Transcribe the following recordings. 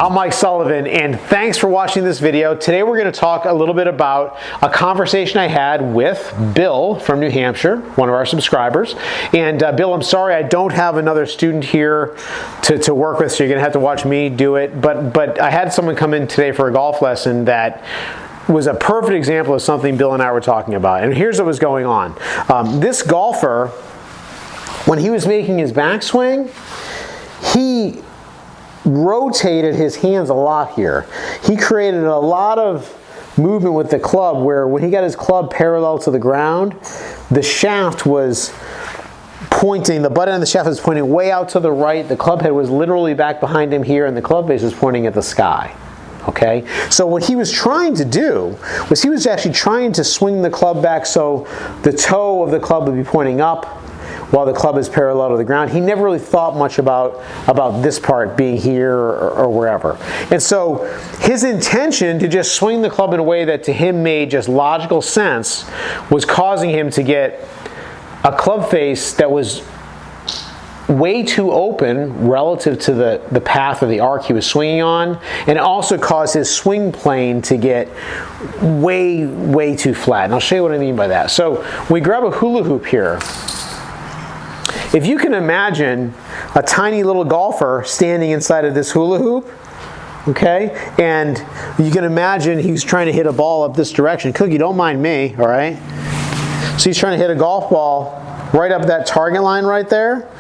I'm Mike Sullivan, and thanks for watching this video. Today we're going to talk a little bit about a conversation I had with Bill from New Hampshire, one of our subscribers. And Bill, I'm sorry I don't have another student here to work with, so you're going to have to watch me do it. But I had someone come in today for a golf lesson that was a perfect example of something Bill and I were talking about. And here's what was going on. This golfer, when he was making his backswing, he rotated his hands a lot here. He created a lot of movement with the club where when he got his club parallel to the ground, the shaft was pointing, the butt end of the shaft was pointing way out to the right, the club head was literally back behind him here, and the club face was pointing at the sky. Okay, so what he was trying to do was he was actually trying to swing the club back so the toe of the club would be pointing up while the club is parallel to the ground. He never really thought much about this part being here or wherever. And so his intention to just swing the club in a way that to him made just logical sense was causing him to get a club face that was way too open relative to the path or the arc he was swinging on, and also caused his swing plane to get way too flat. And I'll show you what I mean by that. So we grab a hula hoop here. If you can imagine a tiny little golfer standing inside of this hula hoop, okay, and you can imagine he's trying to hit a ball up this direction. Cookie, don't mind me, all right? So he's trying to hit a golf ball right up that target line right there.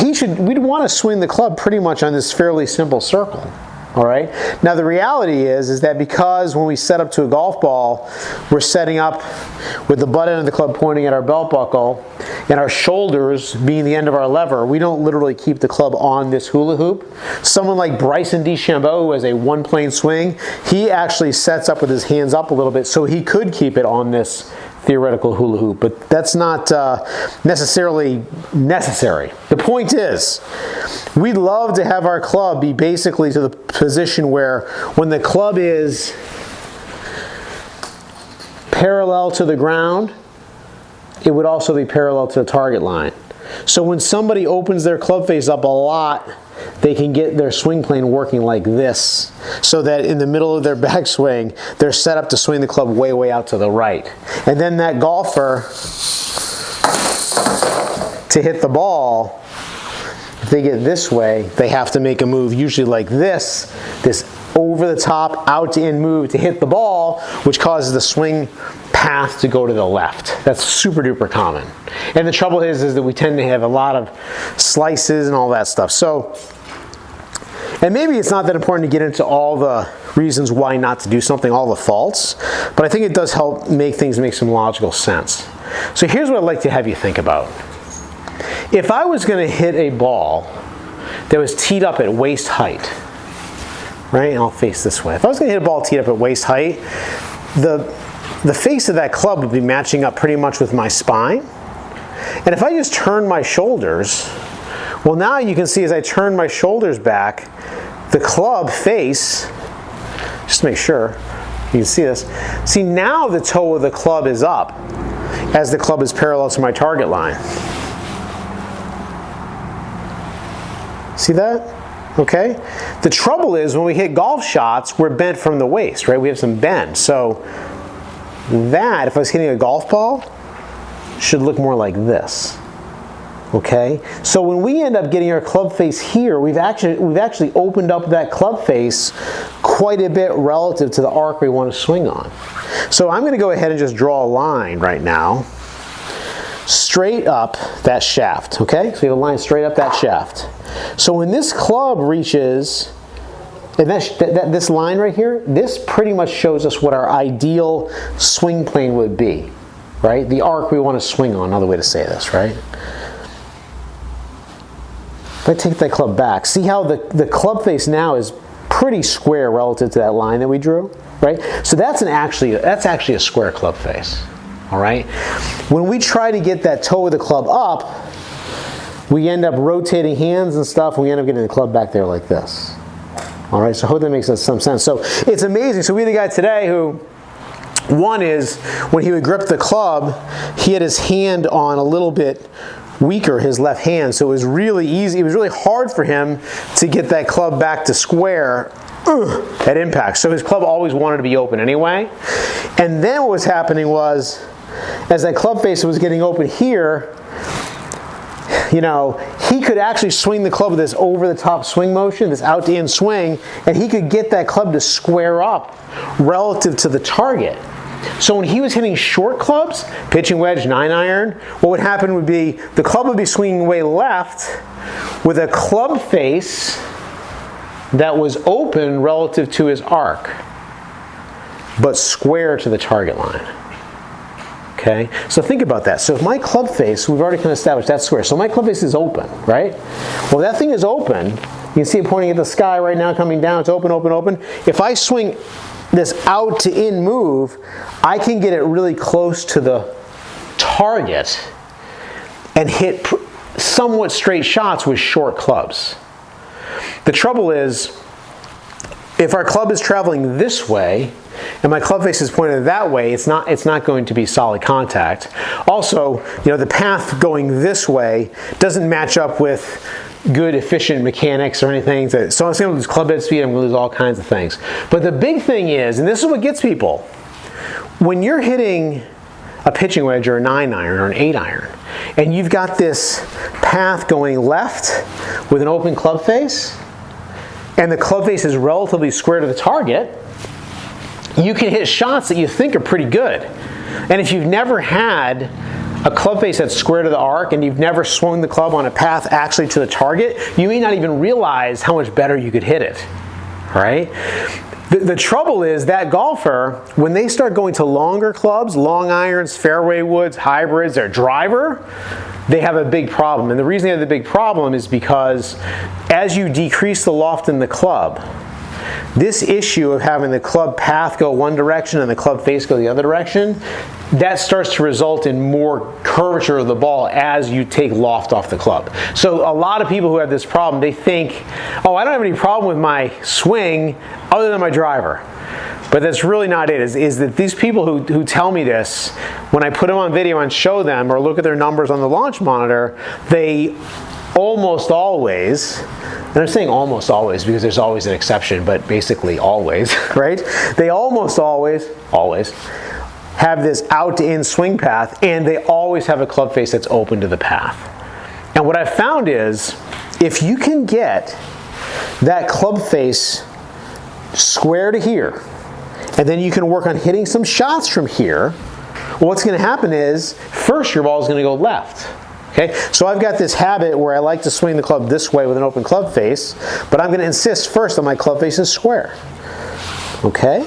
We'd want to swing the club pretty much on this fairly simple circle. All right. Now the reality is that because when we set up to a golf ball, we're setting up with the butt end of the club pointing at our belt buckle and our shoulders being the end of our lever, we don't literally keep the club on this hula hoop. Someone like Bryson DeChambeau, who has a one-plane swing, he actually sets up with his hands up a little bit so he could keep it on this theoretical hula hoop, but that's not necessarily necessary. The point is, we'd love to have our club be basically to the position where when the club is parallel to the ground, it would also be parallel to the target line. So when somebody opens their club face up a lot, they can get their swing plane working like this, so that in the middle of their backswing, they're set up to swing the club way out to the right. And then that golfer, to hit the ball, if they get this way, they have to make a move usually like this over the top, out to in move to hit the ball, which causes the swing path to go to the left. That's super duper common. And the trouble is that we tend to have a lot of slices and all that stuff. So, and maybe it's not that important to get into all the reasons why not to do something, all the faults, but I think it does help make things make some logical sense. So here's what I'd like to have you think about. If I was going to hit a ball that was teed up at waist height, right? And I'll face this way. If I was going to hit a ball teed up at waist height, the face of that club would be matching up pretty much with my spine. And if I just turn my shoulders, well, now you can see as I turn my shoulders back, the club face, just to make sure you can see this. See, now the toe of the club is up as the club is parallel to my target line. See that? Okay? The trouble is when we hit golf shots, we're bent from the waist, right? We have some bend. So that, if I was hitting a golf ball, should look more like this. Okay? So when we end up getting our club face here, we've actually opened up that club face quite a bit relative to the arc we want to swing on. So I'm going to go ahead and just draw a line right now, straight up that shaft. Okay? So we have a line straight up that shaft. So when this club reaches, and this line right here, this pretty much shows us what our ideal swing plane would be, right? The arc we want to swing on, another way to say this, right? If I take that club back, see how the club face now is pretty square relative to that line that we drew, right? So that's actually a square club face, all right? When we try to get that toe of the club up, we end up rotating hands and stuff, and we end up getting the club back there like this. All right, so I hope that makes some sense. So it's amazing. So we had a guy today who, one is, when he would grip the club, he had his hand on a little bit weaker, his left hand, so it was really easy. It was really hard for him to get that club back to square at impact. So his club always wanted to be open anyway. And then what was happening was, as that club face was getting open here, you know, he could actually swing the club with this over-the-top swing motion, this out-to-in swing, and he could get that club to square up relative to the target. So when he was hitting short clubs, pitching wedge, 9-iron, what would happen would be the club would be swinging way left with a club face that was open relative to his arc, but square to the target line. Okay, so think about that. So if my club face, we've already kind of established that's square. So my club face is open, right? Well, that thing is open. You can see it pointing at the sky right now, coming down. It's open, open, open. If I swing this out to in move, I can get it really close to the target and hit somewhat straight shots with short clubs. The trouble is, if our club is traveling this way and my club face is pointed that way, it's not going to be solid contact. Also, you know, the path going this way doesn't match up with good efficient mechanics or anything. So I'm going to lose club head speed, I'm going to lose all kinds of things. But the big thing is, and this is what gets people, when you're hitting a pitching wedge or a 9-iron or an 8-iron, and you've got this path going left with an open club face, and the club face is relatively square to the target, you can hit shots that you think are pretty good. And if you've never had a club face that's square to the arc and you've never swung the club on a path actually to the target, you may not even realize how much better you could hit it, right? The trouble is that golfer, when they start going to longer clubs, long irons, fairway woods, hybrids, or driver, they have a big problem. And the reason they have the big problem is because as you decrease the loft in the club, this issue of having the club path go one direction and the club face go the other direction, that starts to result in more curvature of the ball as you take loft off the club. So a lot of people who have this problem, they think, oh, I don't have any problem with my swing other than my driver. But that's really not it, is that these people who tell me this, when I put them on video and show them or look at their numbers on the launch monitor, they almost always, and I'm saying almost always because there's always an exception, but basically always, right? They almost always have this out-to-in swing path, and they always have a club face that's open to the path. And what I've found is, if you can get that club face square to here, and then you can work on hitting some shots from here, what's going to happen is, first your ball is going to go left. Okay, so I've got this habit where I like to swing the club this way with an open club face, but I'm going to insist first that my club face is square. Okay?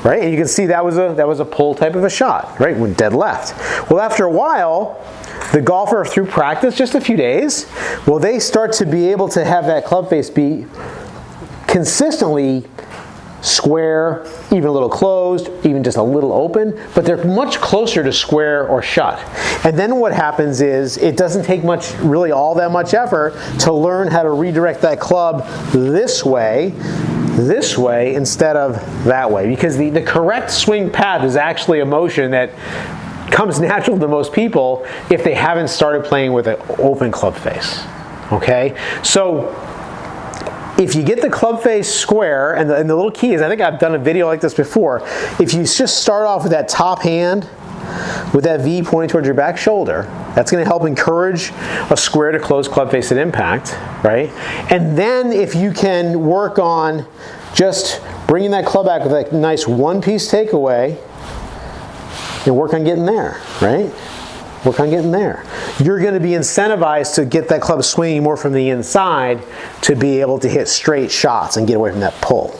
Right, and you can see that was a pull type of a shot, right? Went dead left. Well, after a while, the golfer, through practice, just a few days, well, they start to be able to have that club face be consistently square, even a little closed, even just a little open, but they're much closer to square or shut. And then what happens is, it doesn't take much, really all that much effort to learn how to redirect that club this way instead of that way. Because the correct swing path is actually a motion that comes natural to most people if they haven't started playing with an open club face. Okay? So if you get the club face square, and the little key is, I think I've done a video like this before, if you just start off with that top hand, with that V pointing towards your back shoulder, that's going to help encourage a square to close club face at impact, right? And then if you can work on just bringing that club back with a nice one-piece takeaway, and work on getting there, right? Work on getting there. You're going to be incentivized to get that club swinging more from the inside to be able to hit straight shots and get away from that pull.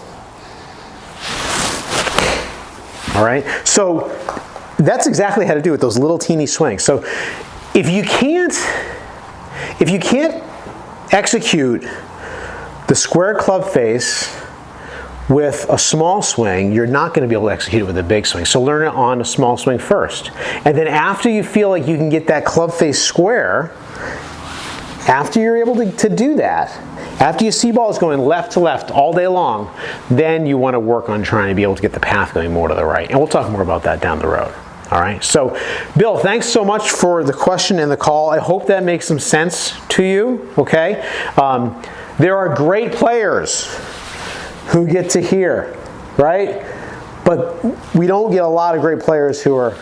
All right? So that's exactly how to do it, those little teeny swings. So if you can't execute the square club face with a small swing, you're not going to be able to execute it with a big swing. So learn it on a small swing first. And then after you feel like you can get that club face square, after you're able to do that, after you see balls going left to left all day long, then you want to work on trying to be able to get the path going more to the right. And we'll talk more about that down the road. All right, so Bill, thanks so much for the question and the call. I hope that makes some sense to you, okay? There are great players who get to here, right? But we don't get a lot of great players who are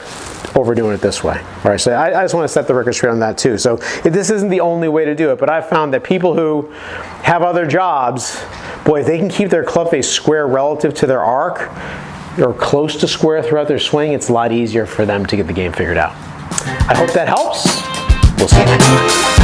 overdoing it this way. All right, so I just want to set the record straight on that too. So this isn't the only way to do it, but I've found that people who have other jobs, boy, if they can keep their club face square relative to their arc, or close to square throughout their swing, it's a lot easier for them to get the game figured out. I hope that helps. We'll see you next time.